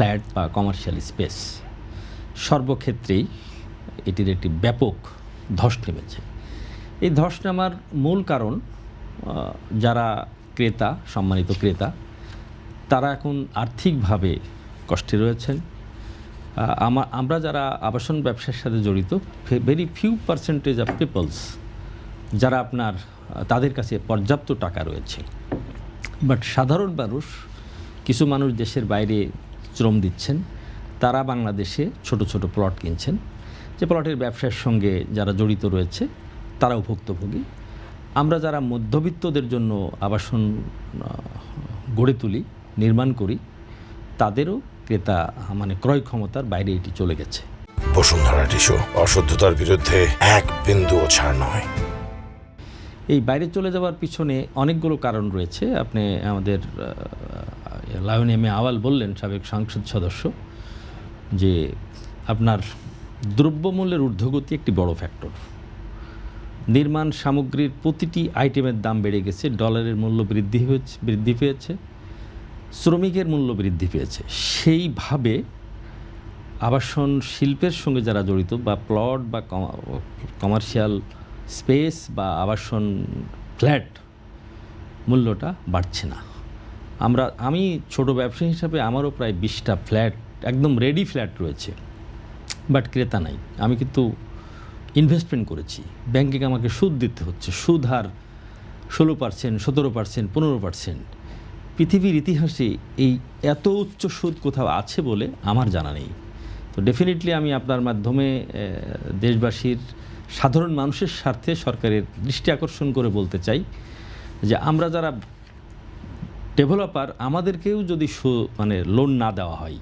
Flat বা commercial space সর্বক্ষেত্রেই এটির একটি ব্যাপক ধস নেমেছে। এই ধস নামার মূল কারণ যারা ক্রেতা, সম্মানিত ক্রেতা, তারা এখন আর্থিকভাবে কষ্টে রয়েছেন। আমরা যারা আবাসন ব্যবসার সাথে জড়িত, very few percentage of peoples যারা তাদের কাছে পর্যাপ্ত টাকা রয়েছে, বাট সাধারণ মানুষ, কিছু মানুষ দেশের বাইরে শ্রম দিচ্ছেন, তারা বাংলাদেশে ছোট ছোট প্লট কিনছেন। যে প্লটের ব্যবসার সঙ্গে যারা জড়িত রয়েছে তারাও ভুক্তভোগী। আমরা যারা মধ্যবিত্তদের জন্য আবাসন গড়ে তুলি, নির্মাণ করি, তাদেরও ক্রেতা ক্রয় ক্ষমতার বাইরে এটি চলে গেছে। বসুন্ধরা টিস্যু, অশুদ্ধতার বিরুদ্ধে এক বিন্দুও ছাড় নয়। এই বাইরে চলে যাওয়ার পিছনে অনেকগুলো কারণ রয়েছে। আপনি আমাদের লায়ন এম এ আওয়াল বললেন, সাবেক সংসদ সদস্য, যে আপনার দ্রব্যমূল্যের ঊর্ধ্বগতি একটি বড় ফ্যাক্টর। নির্মাণ সামগ্রীর প্রতিটি আইটেমের দাম বেড়ে গেছে, ডলারের মূল্য বৃদ্ধি পেয়েছে, শ্রমিকের মূল্য বৃদ্ধি পেয়েছে। সেইভাবে আবাসন শিল্পের সঙ্গে যারা জড়িত, বা প্লট বা কমার্শিয়াল স্পেস বা আবাসন ফ্ল্যাট, মূল্যটা বাড়ছে না। আমি ছোট ব্যবসায়ী হিসাবে আমারও প্রায় 20টা ফ্ল্যাট, একদম রেডি ফ্ল্যাট রয়েছে, বাট ক্রেতা নাই। আমি কিন্তু ইনভেস্টমেন্ট করেছি, ব্যাংকে আমাকে সুদ দিতে হচ্ছে, সুদ হার 16%, 17%, 15%। পৃথিবীর ইতিহাসে এই এত উচ্চ সুদ কোথাও আছে বলে আমার জানা নেই। তো ডেফিনেটলি আমি আপনার মাধ্যমে দেশবাসীর, সাধারণ মানুষের স্বার্থে সরকারের দৃষ্টি আকর্ষণ করে বলতে চাই যে আমরা যারা ডেভেলপার, আমাদেরকেও যদি লোন না দেওয়া হয়,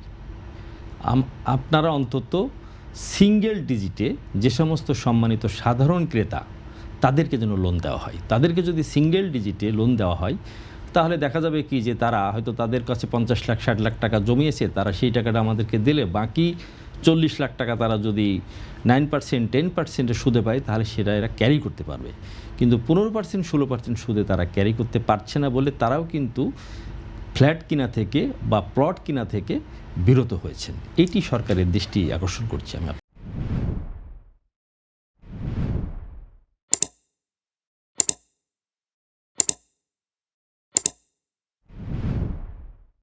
আপনারা অন্তত সিঙ্গেল ডিজিটে যে সমস্ত সম্মানিত সাধারণ ক্রেতা, তাদেরকে যেন লোন দেওয়া হয়। তাদেরকে যদি সিঙ্গেল ডিজিটে লোন দেওয়া হয়, তাহলে দেখা যাবে কি যে তারা হয়তো তাদের কাছে 50 লাখ 60 লাখ টাকা জমিয়েছে, তারা সেই টাকাটা আমাদেরকে দিলে বাকি 40 লাখ টাকা তারা যদি 9%, 10% সুদে পায়, তাহলে সেটা এরা ক্যারি করতে পারবে। কিন্তু 15%, 16% সুদে তারা ক্যারি করতে পারছে না বলে তারাও কিন্তু ফ্ল্যাট কিনা থেকে বা প্লট কিনা থেকে বিরত হয়েছেন। এটি সরকারের দৃষ্টি আকর্ষণ করছি আমি।